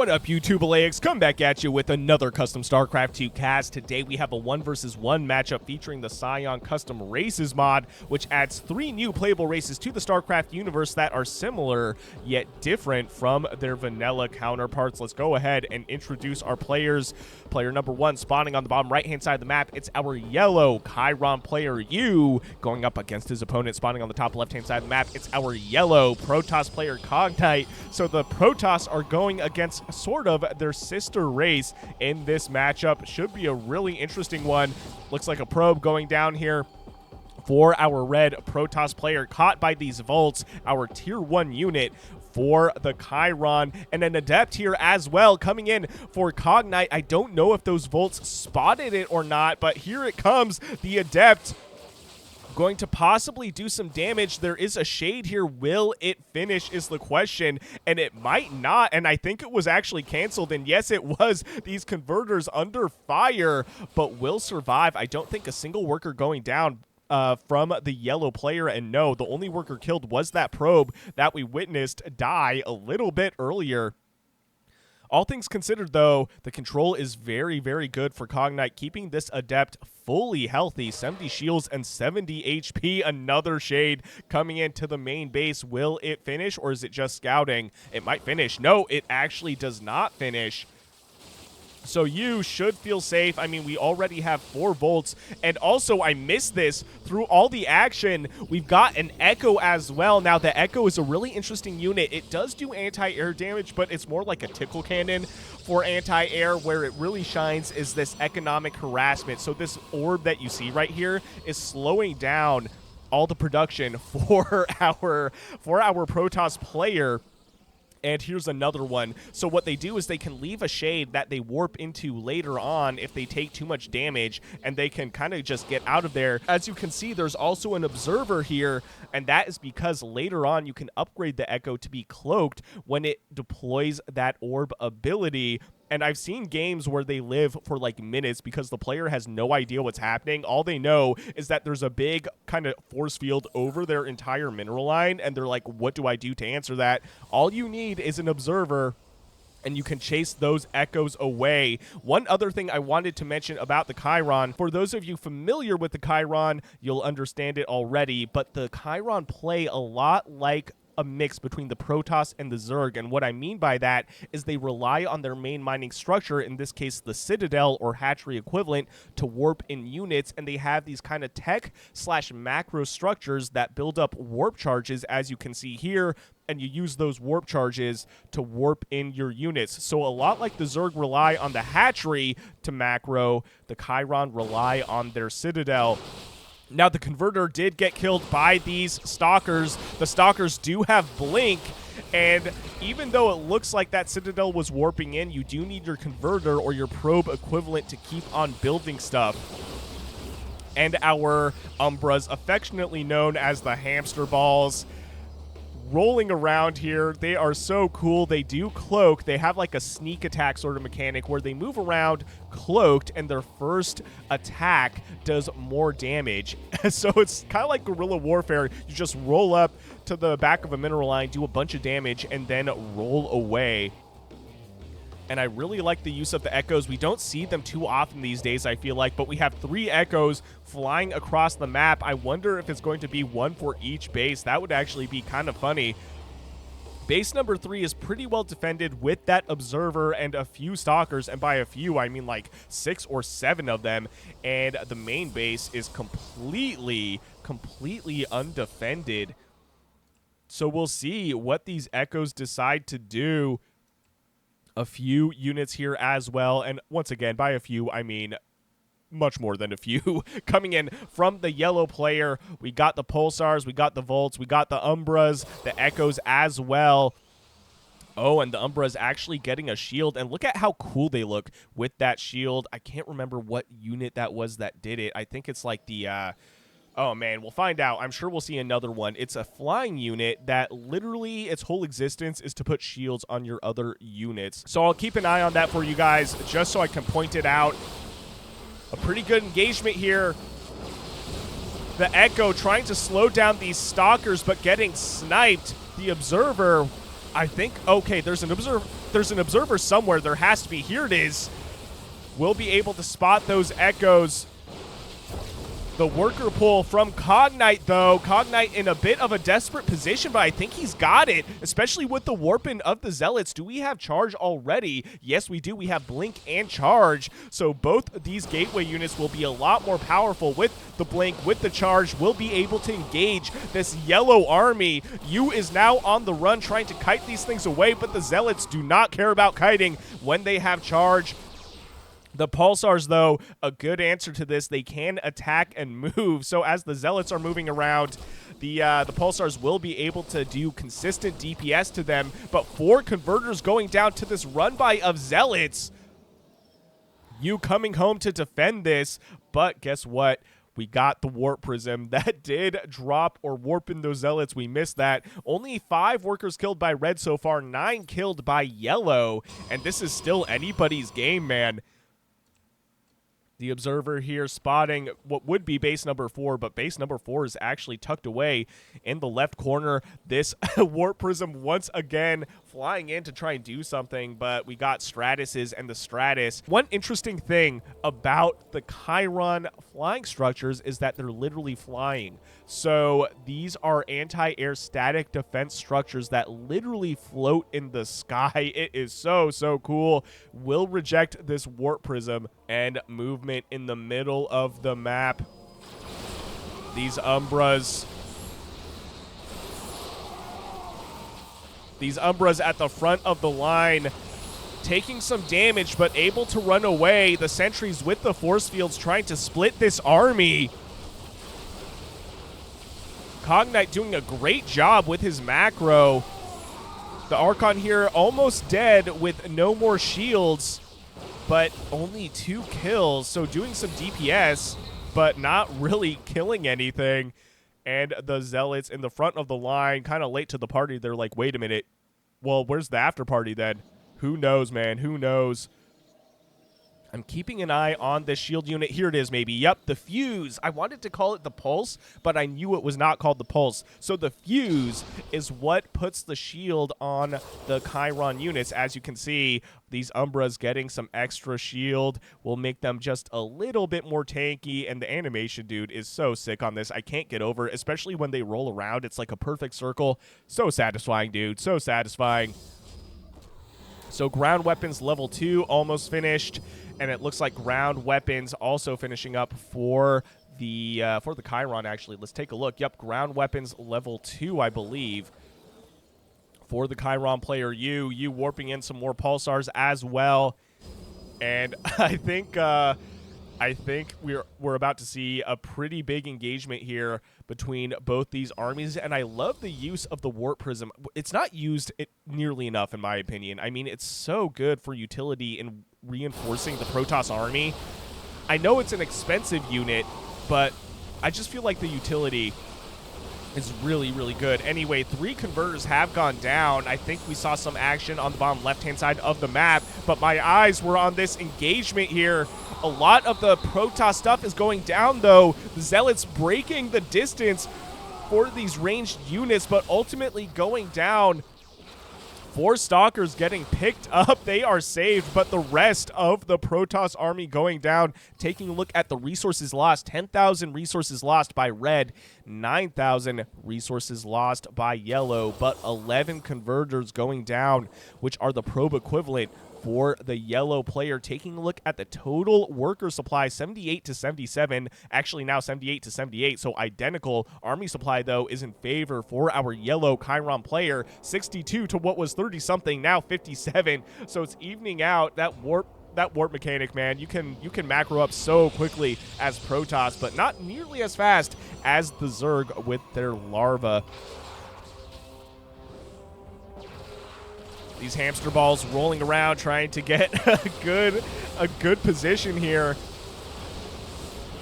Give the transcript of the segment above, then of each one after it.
What up, YouTube? Elleix, come back at you with another custom StarCraft 2 cast. Today we have a 1 vs 1 matchup featuring the Scion Custom Races mod, which adds 3 new playable races to the StarCraft universe that are similar yet different from their vanilla counterparts. Let's go ahead and introduce our players. Player number 1 spawning on the bottom right-hand side of the map. It's our yellow Keiron player U going up against his opponent spawning on the top left-hand side of the map. It's our yellow Protoss player Cognite. So the Protoss are going against sort of their sister race in this matchup. Should be a really interesting one. Looks like a probe going down here for our red Protoss player, caught by these volts, our tier 1 unit for the Keiron, and an adept here as well coming in for Cognite. I don't know if those volts spotted it or not, but here it comes, the adept going to possibly do some damage. There is a shade here. Will it finish is the question, and it might not, and I think it was actually canceled, and yes, it was. These converters under fire, but will survive. I don't think a single worker going down from the yellow player, and no, the only worker killed was that probe that we witnessed die a little bit earlier. All things considered, though, the control is very, very good for Cognite, keeping this adept fully healthy. 70 shields and 70 HP. Another shade coming into the main base. Will it finish, or is it just scouting? It might finish. No, it actually does not finish. So you should feel safe. I mean, we already have 4 volts, and also I missed this through all the action. We've got an Echo as well. Now, the Echo is a really interesting unit. It does do anti-air damage, but it's more like a tickle cannon for anti-air. Where it really shines is this economic harassment. So this orb that you see right here is slowing down all the production for our Protoss player. And here's another one. So what they do is they can leave a shade that they warp into later on if they take too much damage, and they can kind of just get out of there. As you can see, there's also an observer here, and that is because later on you can upgrade the Echo to be cloaked when it deploys that orb ability. And I've seen games where they live for like minutes because the player has no idea what's happening. All they know is that there's a big kind of force field over their entire mineral line, and they're like, what do I do to answer that? All you need is an observer, and you can chase those echoes away. One other thing I wanted to mention about the Keiron, for those of you familiar with the Keiron, you'll understand it already, but the Keiron play a lot like a mix between the Protoss and the Zerg, and what I mean by that is they rely on their main mining structure, in this case the Citadel or hatchery equivalent, to warp in units, and they have these kind of tech/macro structures that build up warp charges, as you can see here, and you use those warp charges to warp in your units. So a lot like the Zerg rely on the hatchery to macro, the Keiron rely on their Citadel. Now, the converter did get killed by these stalkers. The stalkers do have blink, and even though it looks like that Citadel was warping in, you do need your converter or your probe equivalent to keep on building stuff. And our Umbras, affectionately known as the hamster balls, rolling around here. They are so cool. They do cloak. They have like a sneak attack sort of mechanic where they move around cloaked, and their first attack does more damage. So it's kind of like guerrilla warfare. You just roll up to the back of a mineral line, do a bunch of damage, and then roll away. And I really like the use of the Echoes. We don't see them too often these days, I feel like, but we have 3 Echoes flying across the map. I wonder if it's going to be 1 for each base. That would actually be kind of funny. Base number 3 is pretty well defended with that observer and a few stalkers, and by a few, I mean like 6 or 7 of them, and the main base is completely undefended. So we'll see what these Echoes decide to do. A few units here as well, and once again, by a few, I mean much more than a few. Coming in from the yellow player, we got the Pulsars, we got the Volts, we got the Umbras, the Echoes as well. Oh, and the Umbra's actually getting a shield, and look at how cool they look with that shield. I can't remember what unit that was that did it. I think it's like the oh, man, we'll find out. I'm sure we'll see another one. It's a flying unit that literally its whole existence is to put shields on your other units. So I'll keep an eye on that for you guys, just so I can point it out. A pretty good engagement here. The Echo trying to slow down these stalkers, but getting sniped. The observer I think, okay, there's an observer somewhere. There has to be. Here it is. We'll be able to spot those echoes. The worker pull from Cognite, though. Cognite in a bit of a desperate position, but I think he's got it, especially with the warping of the Zealots. Do we have charge already? Yes, we do. We have blink and charge. So both of these gateway units will be a lot more powerful with the blink, with the charge. We'll be able to engage this yellow army. Yu is now on the run trying to kite these things away, but the Zealots do not care about kiting when they have charge. The Pulsars, though, a good answer to this. They can attack and move. So as the Zealots are moving around, the Pulsars will be able to do consistent DPS to them. But 4 converters going down to this run-by of Zealots. You coming home to defend this. But guess what? We got the Warp Prism. That did drop or warp in those Zealots. We missed that. Only 5 workers killed by red so far. 9 killed by yellow. And this is still anybody's game, man. The observer here spotting what would be base number 4, but base number 4 is actually tucked away in the left corner. This Warp Prism once again flying in to try and do something, but we got Stratuses and the Stratus. One interesting thing about the Keiron flying structures is that they're literally flying. So these are anti-air static defense structures that literally float in the sky. It is so, so cool. We'll reject this Warp Prism and movement in the middle of the map. These Umbras at the front of the line taking some damage but able to run away. The sentries with the force fields trying to split this army. Cognite doing a great job with his macro. The Archon here almost dead with no more shields, but only 2 kills. So doing some DPS, but not really killing anything. And the Zealots in the front of the line, kind of late to the party. They're like, wait a minute. Well, where's the after party then? Who knows, man? Who knows? I'm keeping an eye on this shield unit. Here it is, maybe. Yep, the Fuse. I wanted to call it the Pulse, but I knew it was not called the Pulse. So the Fuse is what puts the shield on the Keiron units. As you can see, these Umbras getting some extra shield will make them just a little bit more tanky, and the animation, dude, is so sick on this. I can't get over it, especially when they roll around. It's like a perfect circle. So satisfying, dude. So satisfying. So ground weapons level 2 almost finished. And it looks like ground weapons also finishing up for the Keiron, actually. Let's take a look. Yep, ground weapons level 2, I believe, for the Keiron player. You warping in some more Pulsars as well. And I think we're about to see a pretty big engagement here between both these armies, and I love the use of the Warp Prism. It's not used nearly enough, in my opinion. I mean, it's so good for utility in reinforcing the Protoss army. I know it's an expensive unit, but I just feel like the utility is really, really good. Anyway, 3 converters have gone down. I think we saw some action on the bottom left-hand side of the map, but my eyes were on this engagement here. A lot of the Protoss stuff is going down, though. The Zealots breaking the distance for these ranged units, but ultimately going down. 4 Stalkers getting picked up. They are saved, but the rest of the Protoss army going down. Taking a look at the resources lost. 10,000 resources lost by red. 9,000 resources lost by yellow, but 11 converters going down, which are the probe equivalent for the yellow player. Taking a look at the total worker supply, 78 to 77, actually now 78 to 78, so identical. Army supply, though, is in favor for our yellow Keiron player, 62 to what was 30-something, now 57, so it's evening out. That warp mechanic, man, you can macro up so quickly as Protoss, but not nearly as fast as the Zerg with their larva. These hamster balls rolling around trying to get a good position here.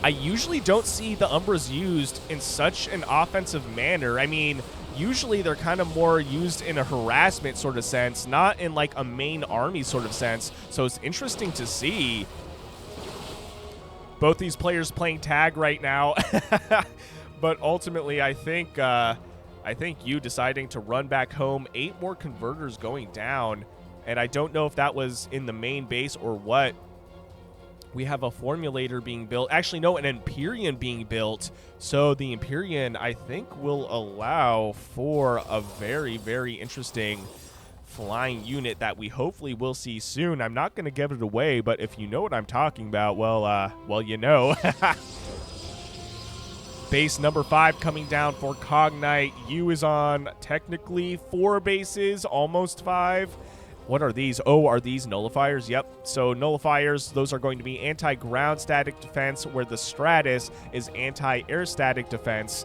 I usually don't see the Umbras used in such an offensive manner. I mean, usually they're kind of more used in a harassment sort of sense, not in like a main army sort of sense. So it's interesting to see both these players playing tag right now. But ultimately, I think I think you deciding to run back home. 8 more converters going down. And I don't know if that was in the main base or what. We have a formulator being built. Actually, no, an Empyrean being built. So the Empyrean, I think, will allow for a very, very interesting flying unit that we hopefully will see soon. I'm not going to give it away, but if you know what I'm talking about, well, you know. Base number 5 coming down for Cognite. U is on technically 4 bases, almost 5. What are these? Oh, are these nullifiers? Yep. So nullifiers, those are going to be anti-ground static defense, where the Stratus is anti-air static defense.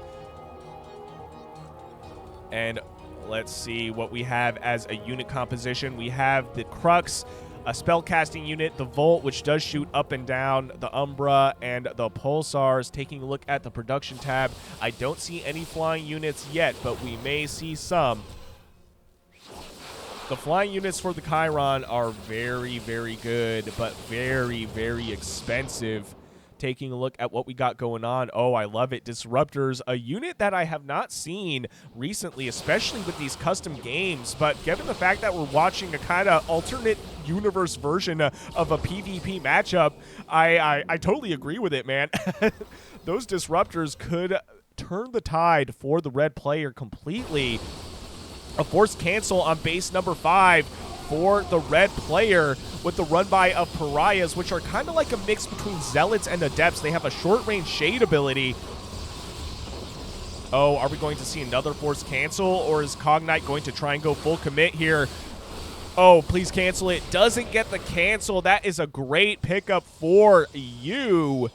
And let's see what we have as a unit composition. We have the Crux, a spellcasting unit, the Volt, which does shoot up and down, the Umbra, and the Pulsars. Taking a look at the production tab, I don't see any flying units yet, but we may see some. The flying units for the Keiron are very, very good, but very, very expensive. Taking a look at what we got going on. Oh, I love it. Disruptors, a unit that I have not seen recently, especially with these custom games. But given the fact that we're watching a kind of alternate universe version of a PvP matchup, I totally agree with it, man. Those disruptors could turn the tide for the red player completely. A forced cancel on base number 5 for the red player with the run-by of Pariahs, which are kind of like a mix between Zealots and Adepts. They have a short-range shade ability. Oh, are we going to see another forced cancel, or is Cognite going to try and go full commit here? Oh, please cancel it. Doesn't get the cancel. That is a great pickup for you.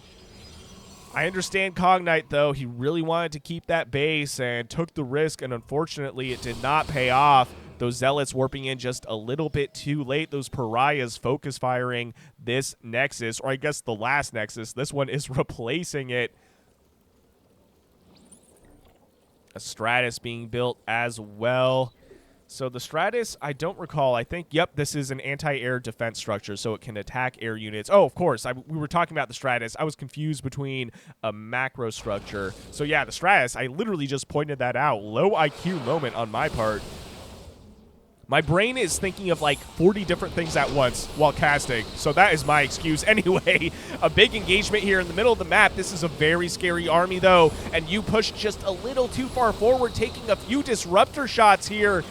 I understand Cognite, though. He really wanted to keep that base and took the risk, and unfortunately it did not pay off. Those Zealots warping in just a little bit too late. Those Pariahs focus firing this Nexus, or I guess the last Nexus. This one is replacing it. A Stratus being built as well. So the Stratus, I don't recall. I think, yep, this is an anti-air defense structure, so it can attack air units. Oh, of course, we were talking about the Stratus. I was confused between a macro structure. So yeah, the Stratus, I literally just pointed that out. Low IQ moment on my part. My brain is thinking of like 40 different things at once while casting, so that is my excuse. Anyway, a big engagement here in the middle of the map. This is a very scary army, though, and you pushed just a little too far forward, taking a few disruptor shots here.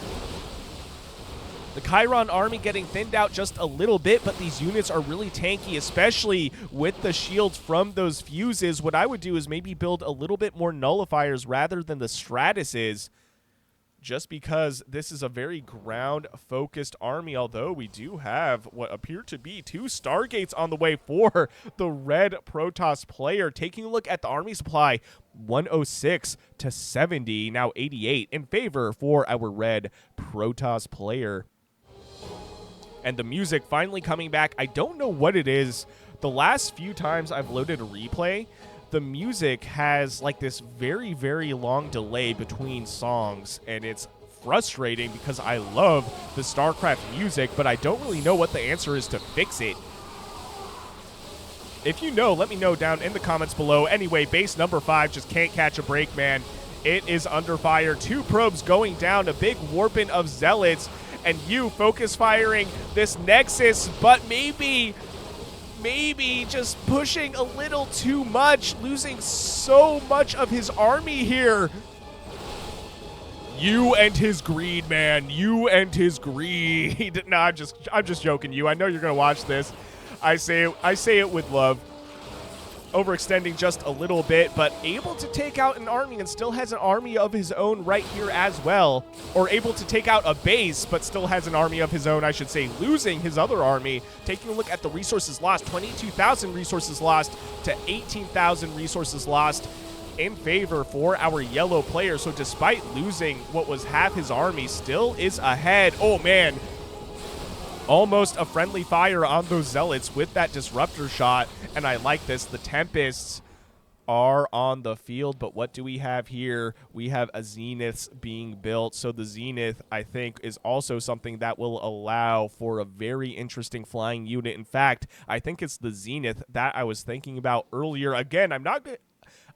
The Keiron army getting thinned out just a little bit, but these units are really tanky, especially with the shields from those fuses. What I would do is maybe build a little bit more nullifiers rather than the Stratuses, just because this is a very ground-focused army, although we do have what appear to be 2 Stargates on the way for the red Protoss player. Taking a look at the army supply, 106 to 70, now 88 in favor for our red Protoss player. And the music finally coming back. I don't know what it is. The last few times I've loaded a replay, the music has like this very, very long delay between songs, and it's frustrating because I love the StarCraft music, but I don't really know what the answer is to fix it. If you know, let me know down in the comments below. Anyway, base number 5 just can't catch a break, man. It is under fire. 2 probes going down, a big warping of Zealots, and you focus firing this Nexus, but maybe just pushing a little too much, losing so much of his army here. You and his greed, man. You and his greed. No, I'm just joking you. I know you're gonna watch this. I say it with love. Overextending just a little bit, but able to take out an army and still has an army of his own right here as well. Or able to take out a base, but still has an army of his own, I should say, losing his other army. Taking a look at the resources lost, 22,000 resources lost to 18,000 resources lost in favor for our yellow player. So despite losing what was half his army, still is ahead. Oh, man. Almost a friendly fire on those Zealots with that disruptor shot, and I like this. The Tempests are on the field, but what do we have here? We have a Zeniths being built, so the Zenith, I think, is also something that will allow for a very interesting flying unit. In fact, I think it's the Zenith that I was thinking about earlier. Again, I'm not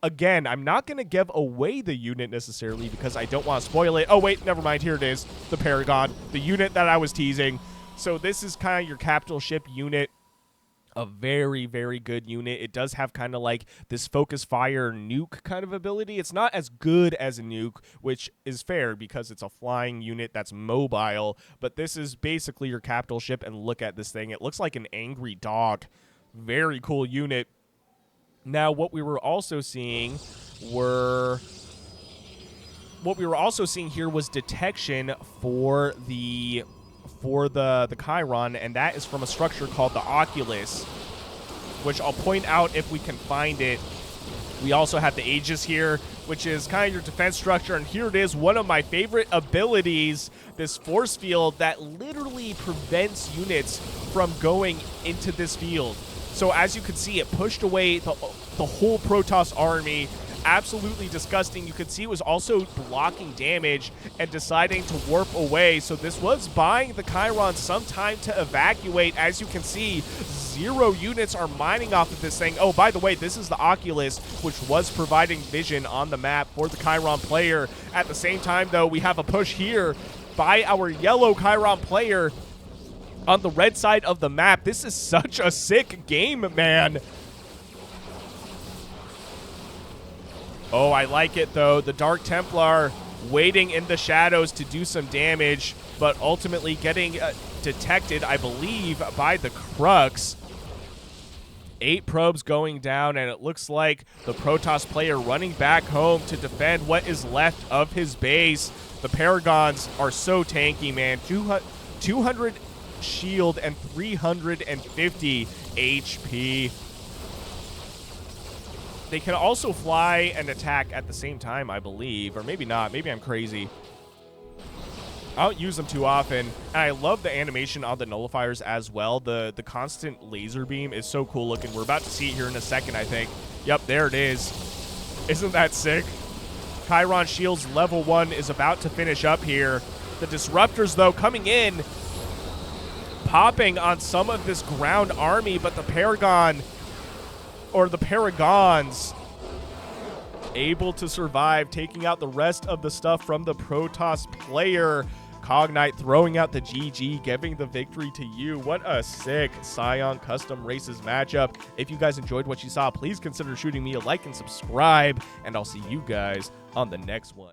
Again, I'm not going to give away the unit necessarily because I don't want to spoil it. Oh, wait, never mind. Here it is, the Paragon, the unit that I was teasing. So this is kind of your capital ship unit. A very, very good unit. It does have kind of like this focus fire nuke kind of ability. It's not as good as a nuke, which is fair because it's a flying unit that's mobile, but this is basically your capital ship, and look at this thing. It looks like an angry dog. Very cool unit. Now, what we were also seeing here was detection for the Keiron, and that is from a structure called the Oculus, which I'll point out if we can find it. We also have the Aegis here, which is kind of your defense structure, and here it is, one of my favorite abilities, this force field that literally prevents units from going into this field. So as you can see, it pushed away the whole Protoss army. Absolutely disgusting. You could see it was also blocking damage and deciding to warp away. So this was buying the Keiron some time to evacuate. As you can see, 0 units are mining off of this thing. Oh, by the way, this is the Oculus, which was providing vision on the map for the Keiron player. At the same time, though, we have a push here by our yellow Keiron player on the red side of the map. This is such a sick game, man. Oh, I like it, though. The Dark Templar waiting in the shadows to do some damage, but ultimately getting detected, I believe, by the Crux. 8 probes going down, and it looks like the Protoss player running back home to defend what is left of his base. The Paragons are so tanky, man. 200 shield and 350 HP. They can also fly and attack at the same time, I believe. Or maybe not. Maybe I'm crazy. I don't use them too often. And I love the animation on the nullifiers as well. The constant laser beam is so cool looking. We're about to see it here in a second, I think. Yep, there it is. Isn't that sick? Keiron Shields level 1 is about to finish up here. The Disruptors, though, coming in, popping on some of this ground army, but the Paragon, or the Paragons, able to survive, taking out the rest of the stuff from the Protoss player. Cognite throwing out the GG, giving the victory to you. What a sick Scion Custom Races matchup. If you guys enjoyed what you saw, please consider shooting me a like and subscribe, and I'll see you guys on the next one.